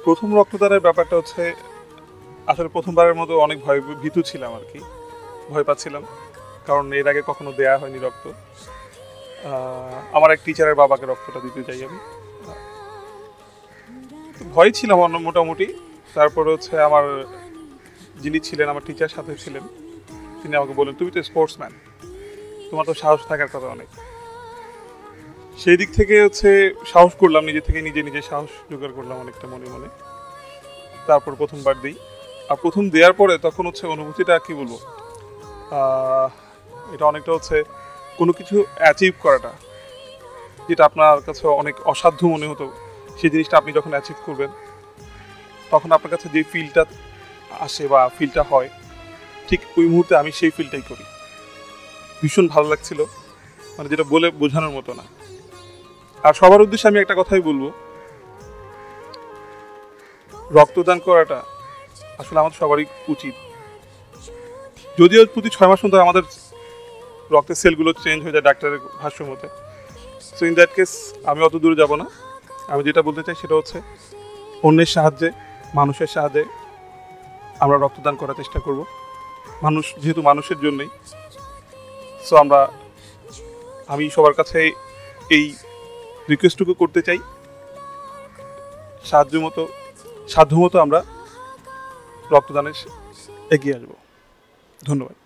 প্রথম রক্তদানের ব্যাপারটা হচ্ছে আসলে প্রথমবারের মতো অনেক ভীতু ছিলাম আর কি। ভয় পাচ্ছিলাম। কারণ এর আগে কখনো দেয়া হয়নি রক্ত। আমার এক টিচারের বাবাকে রক্তটা দিতে যাই আমি। তো ভয় ছিলাম মোটামুটি। তারপরে হচ্ছে আমার যিনি ছিলেন আমার টিচার সাথে ছিলেন। তিনি আমাকে বললেন, "তুমি তো স্পোর্টসম্যান। তোমার তো সাহস থাকার কথা অনেক।" সেই দিক থেকে হচ্ছে সাহস করলাম নিজে থেকে নিজে সাহস জোগাড় করলাম অনেকটা মনে মনে। তারপর প্রথমবার দিই। আর প্রথম দেওয়ার পরে তখন হচ্ছে অনুভূতিটা কি বলবো, আহ, এটা অনেকটা হচ্ছে কোনো কিছু অ্যাচিভ করাটা, যেটা আপনার কাছে অনেক অসাধ্য মনে হতো, সেই জিনিসটা আপনি যখন অ্যাচিভ করবেন তখন আপনার কাছে যে ফিলটা আসে বা ফিলটা হয়, ঠিক ওই মুহূর্তে আমি সেই ফিলটাই করি। ভীষণ ভালো লাগছিল, মানে যেটা বলে বোঝানোর মতো না। আর সবার উদ্দেশ্যে আমি একটা কথাই বলবো, রক্তদান করাটা আসলে আমাদের সবারই উচিত। যদিও প্রতি 6 মাস মধ্যে আমাদের রক্তের সেলগুলো চেঞ্জ হয়ে যায় ডাক্তারের ভাষ্য মতে। সো ইন দ্যাট কেস আমি অত দূরে যাব না। আমি যেটা বলতে চাই সেটা হচ্ছে অন্যের সাহায্যে, মানুষের সাহায্যে আমরা রক্তদান করার চেষ্টা করব। মানুষ যেহেতু মানুষের জন্যই, সো আমি সবার কাছে এই রিকোয়েস্টটুকু করতে চাই, সাধ্যমতো আমরা রক্তদানে এগিয়ে আসবো। ধন্যবাদ।